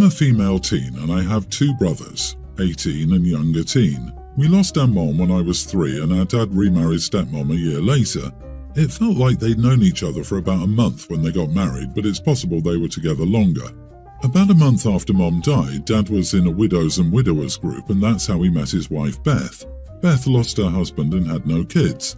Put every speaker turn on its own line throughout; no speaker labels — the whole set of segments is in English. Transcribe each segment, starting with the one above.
a female teen and I have two brothers, 18 and younger teen. We lost our mom when I was 3 and our dad remarried stepmom a year later. It felt like they'd known each other for about a month when they got married, but it's possible they were together longer. About a month after Mom died, Dad was in a widows and widowers group, and that's how he met his wife Beth. Beth lost her husband and had no kids.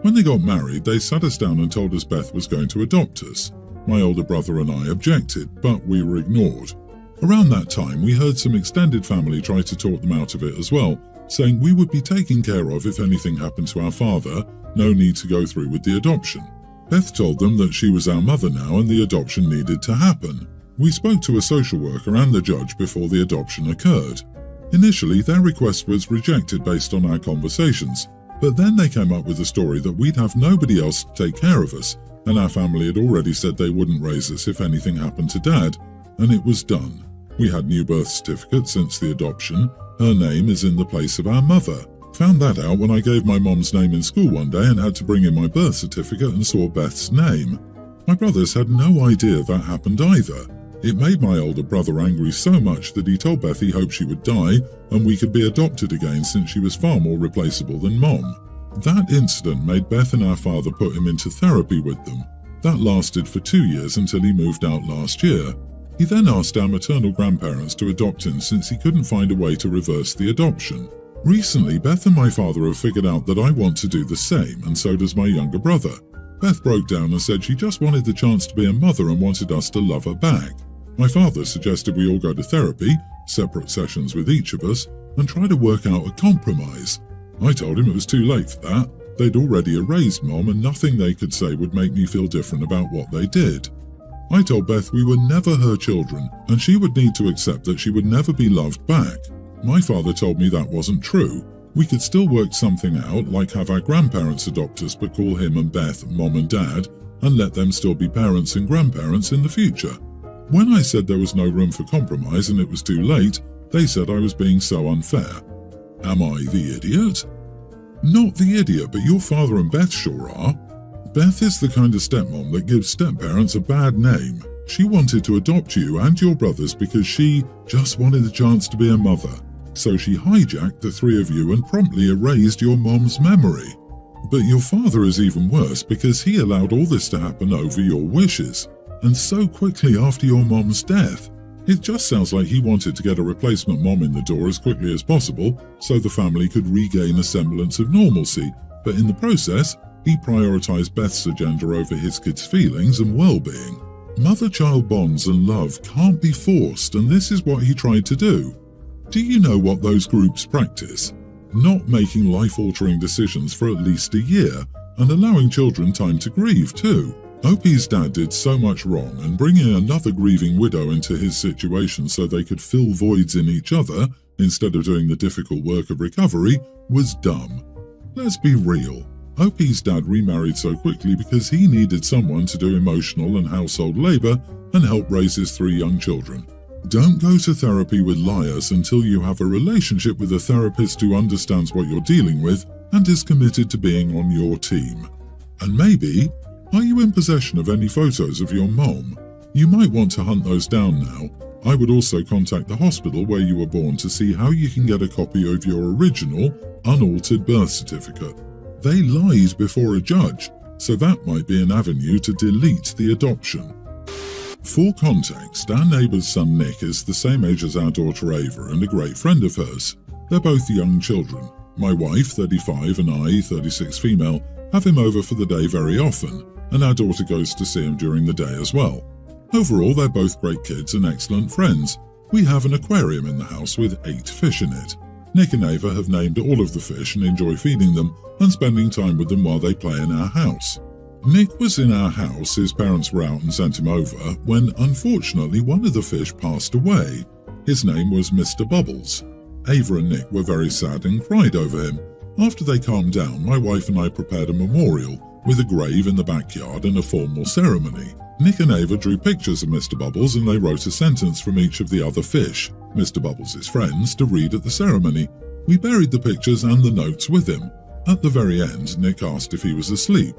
When they got married, they sat us down and told us Beth was going to adopt us. My older brother and I objected, but we were ignored. Around that time, we heard some extended family try to talk them out of it as well, saying we would be taken care of if anything happened to our father, no need to go through with the adoption. Beth told them that she was our mother now and the adoption needed to happen. We spoke to a social worker and the judge before the adoption occurred. Initially, their request was rejected based on our conversations, but then they came up with a story that we'd have nobody else to take care of us, and our family had already said they wouldn't raise us if anything happened to Dad, and it was done. We had new birth certificates since the adoption. Her name is in the place of our mother. Found that out when I gave my mom's name in school one day and had to bring in my birth certificate and saw Beth's name. My brothers had no idea that happened either. It made my older brother angry so much that he told Beth he hoped she would die and we could be adopted again since she was far more replaceable than Mom. That incident made Beth and our father put him into therapy with them. That lasted for 2 years until he moved out last year. He then asked our maternal grandparents to adopt him since he couldn't find a way to reverse the adoption. Recently, Beth and my father have figured out that I want to do the same, and so does my younger brother. Beth broke down and said she just wanted the chance to be a mother and wanted us to love her back. My father suggested we all go to therapy, separate sessions with each of us, and try to work out a compromise. I told him it was too late for that. They'd already erased Mom and nothing they could say would make me feel different about what they did. I told Beth we were never her children and she would need to accept that she would never be loved back. My father told me that wasn't true. We could still work something out, like have our grandparents adopt us but call him and Beth Mom and Dad, and let them still be parents and grandparents in the future. When I said there was no room for compromise and it was too late, they said I was being so unfair. Am I the idiot? Not the idiot, but your father and Beth sure are. Beth is the kind of stepmom that gives step-parents a bad name. She wanted to adopt you and your brothers because she just wanted a chance to be a mother. So she hijacked the 3 of you and promptly erased your mom's memory. But your father is even worse because he allowed all this to happen over your wishes, and so quickly after your mom's death. It just sounds like he wanted to get a replacement mom in the door as quickly as possible so the family could regain a semblance of normalcy, but in the process, he prioritized Beth's agenda over his kids' feelings and well-being. Mother-child bonds and love can't be forced, and this is what he tried to do. Do you know what those groups practice? Not making life-altering decisions for at least a year, and allowing children time to grieve too. Opie's dad did so much wrong, and bringing another grieving widow into his situation so they could fill voids in each other, instead of doing the difficult work of recovery, was dumb. Let's be real. Opie's dad remarried so quickly because he needed someone to do emotional and household labor and help raise his 3 young children. Don't go to therapy with liars until you have a relationship with a therapist who understands what you're dealing with and is committed to being on your team. And maybe, are you in possession of any photos of your mom? You might want to hunt those down now. I would also contact the hospital where you were born to see how you can get a copy of your original, unaltered birth certificate. They lied before a judge, so that might be an avenue to delete the adoption. For context, our neighbour's son Nick is the same age as our daughter Ava and a great friend of hers. They're both young children. My wife, 35, and I, 36 female, have him over for the day very often, and our daughter goes to see him during the day as well. Overall, they're both great kids and excellent friends. We have an aquarium in the house with 8 fish in it. Nick and Ava have named all of the fish and enjoy feeding them and spending time with them while they play in our house. Nick was in our house, his parents were out and sent him over, when unfortunately one of the fish passed away. His name was Mr. Bubbles. Ava and Nick were very sad and cried over him. After they calmed down, my wife and I prepared a memorial, with a grave in the backyard and a formal ceremony. Nick and Ava drew pictures of Mr. Bubbles and they wrote a sentence from each of the other fish, Mr. Bubbles' friends, to read at the ceremony. We buried the pictures and the notes with him. At the very end, Nick asked if he was asleep.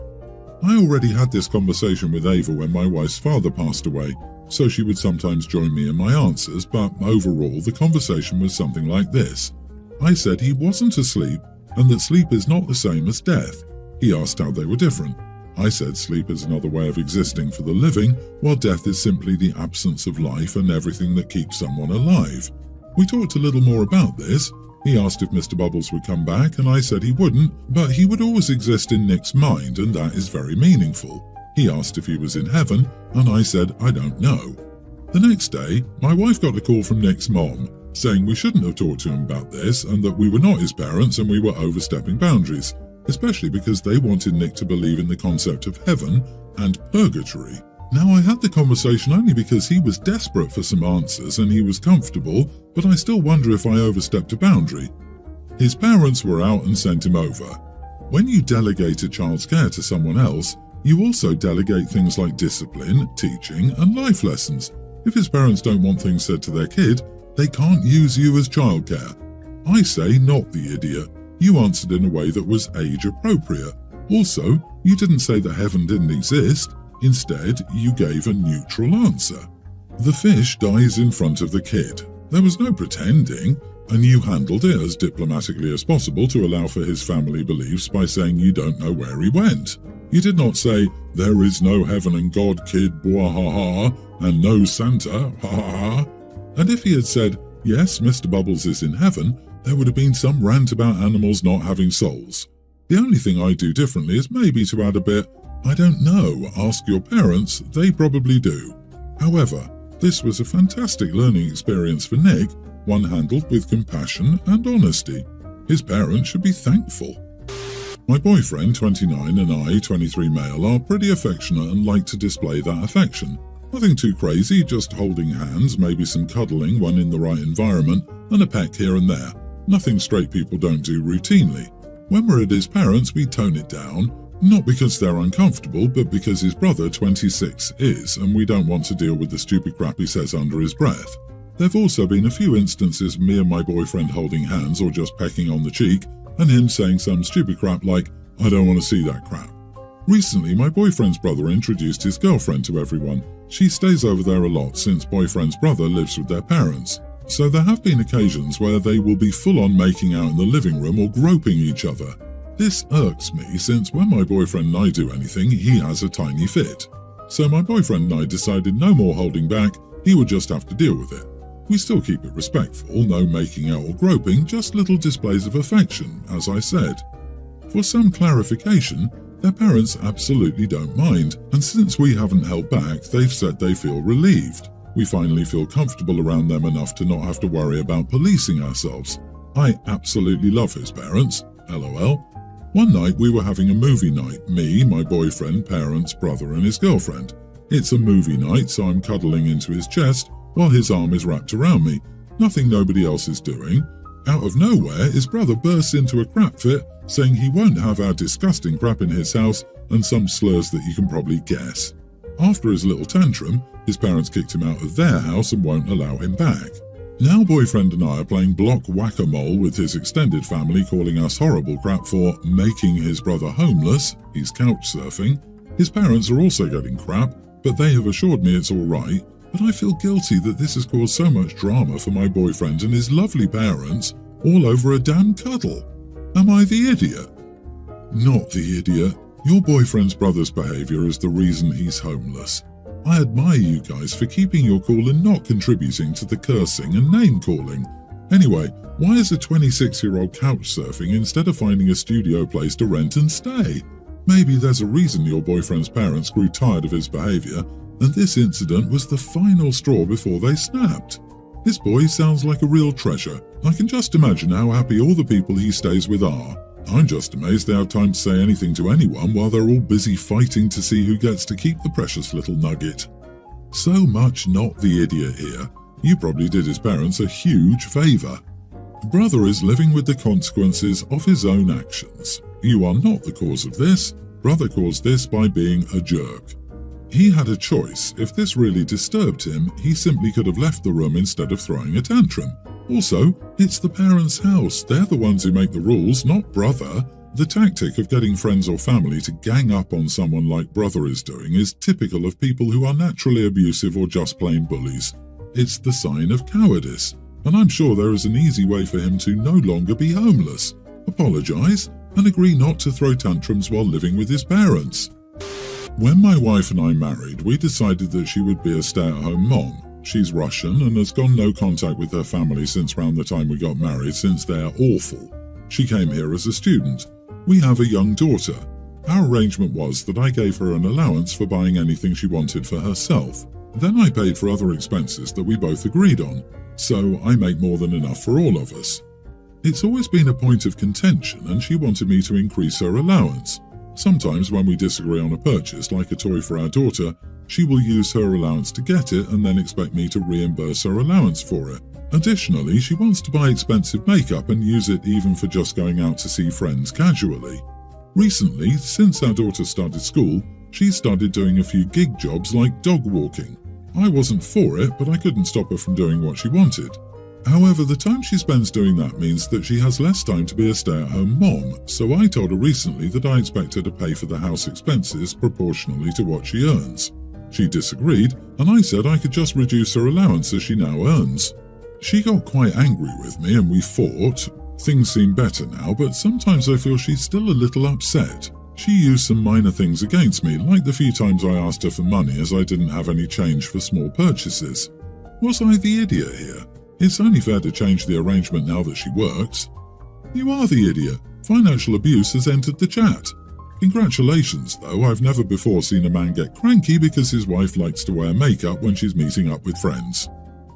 I already had this conversation with Ava when my wife's father passed away, so she would sometimes join me in my answers, but overall the conversation was something like this. I said he wasn't asleep and that sleep is not the same as death. He asked how they were different. I said sleep is another way of existing for the living, while death is simply the absence of life and everything that keeps someone alive. We talked a little more about this. He asked if Mr. Bubbles would come back, and I said he wouldn't, but he would always exist in Nick's mind, and that is very meaningful. He asked if he was in heaven, and I said I don't know. The next day, my wife got a call from Nick's mom, saying we shouldn't have talked to him about this and that we were not his parents and we were overstepping boundaries, especially because they wanted Nick to believe in the concept of heaven and purgatory. Now, I had the conversation only because he was desperate for some answers and he was comfortable, but I still wonder if I overstepped a boundary. His parents were out and sent him over. When you delegate a child's care to someone else, you also delegate things like discipline, teaching, and life lessons. If his parents don't want things said to their kid, they can't use you as childcare. I say not the idiot. You answered in a way that was age appropriate. Also, you didn't say that heaven didn't exist. Instead, you gave a neutral answer. The fish dies in front of the kid. There was no pretending, and you handled it as diplomatically as possible to allow for his family beliefs by saying you don't know where he went. You did not say, there is no heaven and God, kid, bwahaha, and no Santa, ha ha ha. And if he had said, yes, Mr. Bubbles is in heaven, there would have been some rant about animals not having souls. The only thing I do differently is maybe to add a bit, I don't know, ask your parents, they probably do. However, this was a fantastic learning experience for Nick, one handled with compassion and honesty. His parents should be thankful. My boyfriend, 29, and I, 23 male, are pretty affectionate and like to display that affection. Nothing too crazy, just holding hands, maybe some cuddling when in the right environment, and a peck here and there. Nothing straight people don't do routinely. When we're at his parents', we tone it down, not because they're uncomfortable, but because his brother, 26, is, and we don't want to deal with the stupid crap he says under his breath. There've also been a few instances of me and my boyfriend holding hands or just pecking on the cheek, and him saying some stupid crap like, I don't want to see that crap. Recently, my boyfriend's brother introduced his girlfriend to everyone. She stays over there a lot since boyfriend's brother lives with their parents. So there have been occasions where they will be full-on making out in the living room or groping each other. This irks me since when my boyfriend and I do anything, he has a tiny fit. So my boyfriend and I decided no more holding back, he would just have to deal with it. We still keep it respectful, no making out or groping, just little displays of affection, as I said. For some clarification, their parents absolutely don't mind, and since we haven't held back, they've said they feel relieved. We finally feel comfortable around them enough to not have to worry about policing ourselves. I absolutely love his parents, LOL. One night we were having a movie night, me, my boyfriend, parents, brother and his girlfriend. It's a movie night, so I'm cuddling into his chest while his arm is wrapped around me, nothing nobody else is doing. Out of nowhere, his brother bursts into a crap fit, saying he won't have our disgusting crap in his house and some slurs that you can probably guess. After his little tantrum, his parents kicked him out of their house and won't allow him back. Now boyfriend and I are playing block whack-a-mole with his extended family, calling us horrible crap for making his brother homeless, he's couch surfing. His parents are also getting crap, but they have assured me it's alright, but I feel guilty that this has caused so much drama for my boyfriend and his lovely parents, all over a damn cuddle. Am I the idiot? Not the idiot. Your boyfriend's brother's behaviour is the reason he's homeless. I admire you guys for keeping your cool and not contributing to the cursing and name-calling. Anyway, why is a 26-year-old couch surfing instead of finding a studio place to rent and stay? Maybe there's a reason your boyfriend's parents grew tired of his behaviour, and this incident was the final straw before they snapped. This boy sounds like a real treasure. I can just imagine how happy all the people he stays with are. I'm just amazed they have time to say anything to anyone while they're all busy fighting to see who gets to keep the precious little nugget. So much not the idiot here. You probably did his parents a huge favour. Brother is living with the consequences of his own actions. You are not the cause of this. Brother caused this by being a jerk. He had a choice. If this really disturbed him, he simply could have left the room instead of throwing a tantrum. Also, it's the parents' house. They're the ones who make the rules, not brother. The tactic of getting friends or family to gang up on someone like brother is doing is typical of people who are naturally abusive or just plain bullies. It's the sign of cowardice, and I'm sure there is an easy way for him to no longer be homeless, apologise, and agree not to throw tantrums while living with his parents. When my wife and I married, we decided that she would be a stay-at-home mom. She's Russian and has gone no contact with her family since around the time we got married, since they're awful. She came here as a student. We have a young daughter. Our arrangement was that I gave her an allowance for buying anything she wanted for herself. Then I paid for other expenses that we both agreed on, so I make more than enough for all of us. It's always been a point of contention, and she wanted me to increase her allowance. Sometimes when we disagree on a purchase, like a toy for our daughter, she will use her allowance to get it and then expect me to reimburse her allowance for it. Additionally, she wants to buy expensive makeup and use it even for just going out to see friends casually. Recently, since our daughter started school, she started doing a few gig jobs like dog walking. I wasn't for it, but I couldn't stop her from doing what she wanted. However, the time she spends doing that means that she has less time to be a stay-at-home mom, so I told her recently that I expect her to pay for the house expenses proportionally to what she earns. She disagreed, and I said I could just reduce her allowance as she now earns. She got quite angry with me and we fought. Things seem better now, but sometimes I feel she's still a little upset. She used some minor things against me, like the few times I asked her for money as I didn't have any change for small purchases. Was I the idiot here? It's only fair to change the arrangement now that she works. You are the idiot. Financial abuse has entered the chat. Congratulations, though. I've never before seen a man get cranky because his wife likes to wear makeup when she's meeting up with friends.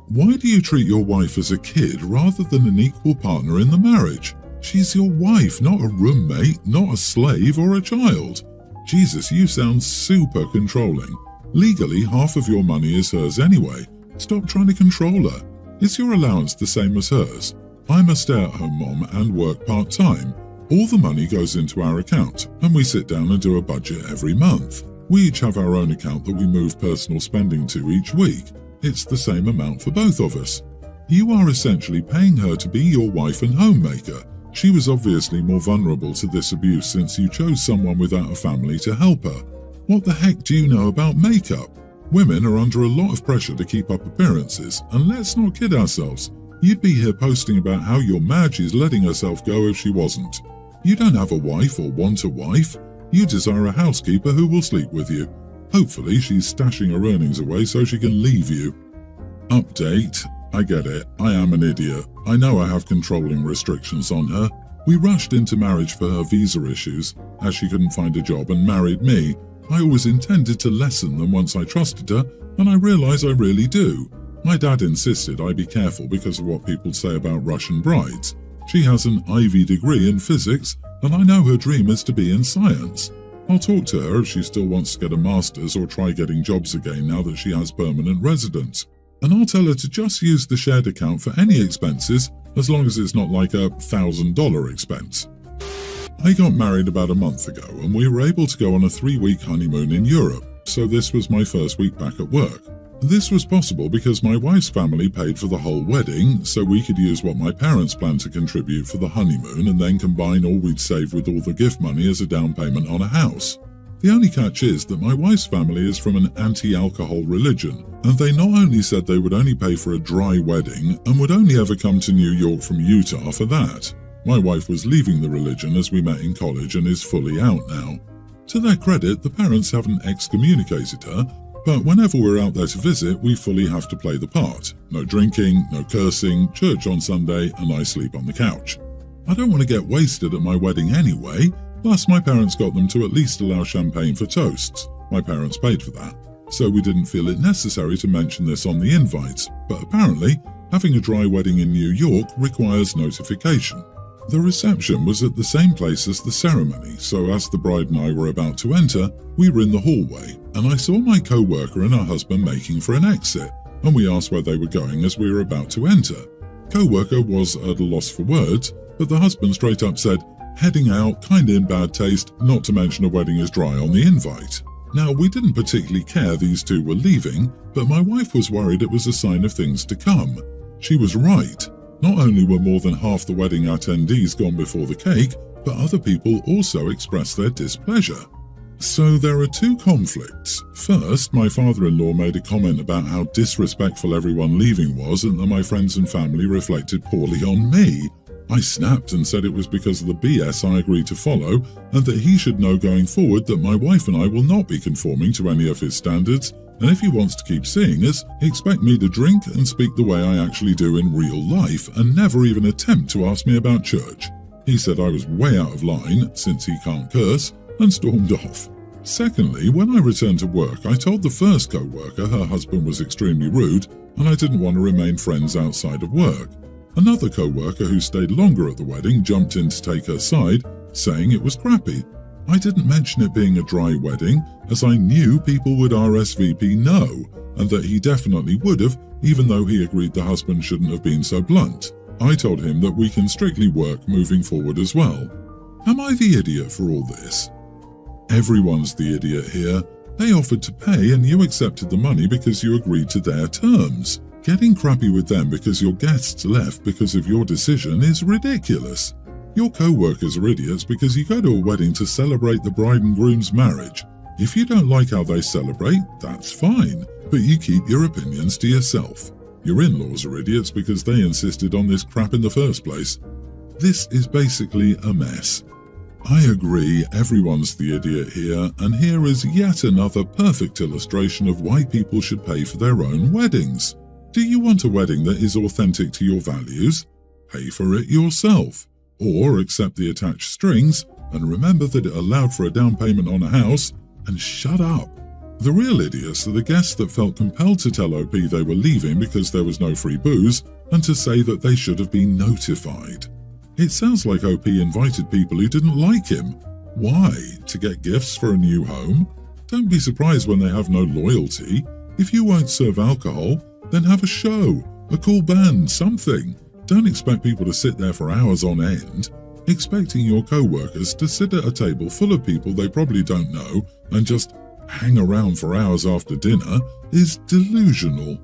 Why do you treat your wife as a kid rather than an equal partner in the marriage? She's your wife, not a roommate, not a slave or a child. Jesus, you sound super controlling. Legally, half of your money is hers anyway. Stop trying to control her. Is your allowance the same as hers? I'm a stay-at-home mom and work part-time. All the money goes into our account, and we sit down and do a budget every month. We each have our own account that we move personal spending to each week. It's the same amount for both of us. You are essentially paying her to be your wife and homemaker. She was obviously more vulnerable to this abuse since you chose someone without a family to help her. What the heck do you know about makeup? Women are under a lot of pressure to keep up appearances, and let's not kid ourselves. You'd be here posting about how your Madge is letting herself go if she wasn't. You don't have a wife or want a wife. You desire a housekeeper who will sleep with you. Hopefully she's stashing her earnings away so she can leave you. Update. I get it. I am an idiot. I know I have controlling restrictions on her. We rushed into marriage for her visa issues, as she couldn't find a job, and married me. I always intended to lessen them once I trusted her, and I realise I really do. My dad insisted I be careful because of what people say about Russian brides. She has an Ivy degree in physics, and I know her dream is to be in science. I'll talk to her if she still wants to get a master's or try getting jobs again now that she has permanent residence. And I'll tell her to just use the shared account for any expenses, as long as it's not like a $1,000 expense. I got married about a month ago, and we were able to go on a 3-week honeymoon in Europe, so this was my first week back at work. This was possible because my wife's family paid for the whole wedding, so we could use what my parents planned to contribute for the honeymoon and then combine all we'd saved with all the gift money as a down payment on a house. The only catch is that my wife's family is from an anti-alcohol religion, and they not only said they would only pay for a dry wedding and would only ever come to New York from Utah for that. My wife was leaving the religion as we met in college and is fully out now. To their credit, the parents haven't excommunicated her, but whenever we're out there to visit, we fully have to play the part. No drinking, no cursing, church on Sunday, and I sleep on the couch. I don't want to get wasted at my wedding anyway, plus my parents got them to at least allow champagne for toasts. My parents paid for that, so we didn't feel it necessary to mention this on the invites, but apparently, having a dry wedding in New York requires notification. The reception was at the same place as the ceremony, so as the bride and I were about to enter, we were in the hallway, and I saw my co-worker and her husband making for an exit, and we asked where they were going as we were about to enter. Co-worker was at a loss for words, but the husband straight up said, "Heading out, kinda in bad taste, not to mention a wedding is dry on the invite." Now, we didn't particularly care these two were leaving, but my wife was worried it was a sign of things to come. She was right. Not only were more than half the wedding attendees gone before the cake, but other people also express their displeasure. So there are two conflicts. First, my father-in-law made a comment about how disrespectful everyone leaving was and that my friends and family reflected poorly on me. I snapped and said it was because of the BS I agreed to follow and that he should know going forward that my wife and I will not be conforming to any of his standards, and if he wants to keep seeing us, expect me to drink and speak the way I actually do in real life and never even attempt to ask me about church. He said I was way out of line, since he can't curse, and stormed off. Secondly, when I returned to work, I told the first co-worker her husband was extremely rude and I didn't want to remain friends outside of work. Another co-worker who stayed longer at the wedding jumped in to take her side, saying it was crappy. I didn't mention it being a dry wedding, as I knew people would RSVP no, and that he definitely would have, even though he agreed the husband shouldn't have been so blunt. I told him that we can strictly work moving forward as well. Am I the idiot for all this? Everyone's the idiot here. They offered to pay and you accepted the money because you agreed to their terms. Getting crappy with them because your guests left because of your decision is ridiculous. Your co-workers are idiots because you go to a wedding to celebrate the bride and groom's marriage. If you don't like how they celebrate, that's fine, but you keep your opinions to yourself. Your in-laws are idiots because they insisted on this crap in the first place. This is basically a mess. I agree, everyone's the idiot here, and here is yet another perfect illustration of why people should pay for their own weddings. Do you want a wedding that is authentic to your values? Pay for it yourself. Or accept the attached strings, and remember that it allowed for a down payment on a house, and shut up. The real idiots are the guests that felt compelled to tell OP they were leaving because there was no free booze, and to say that they should have been notified. It sounds like OP invited people who didn't like him. Why? To get gifts for a new home? Don't be surprised when they have no loyalty. If you won't serve alcohol, then have a show, a cool band, something. Don't expect people to sit there for hours on end. Expecting your co-workers to sit at a table full of people they probably don't know and just hang around for hours after dinner is delusional.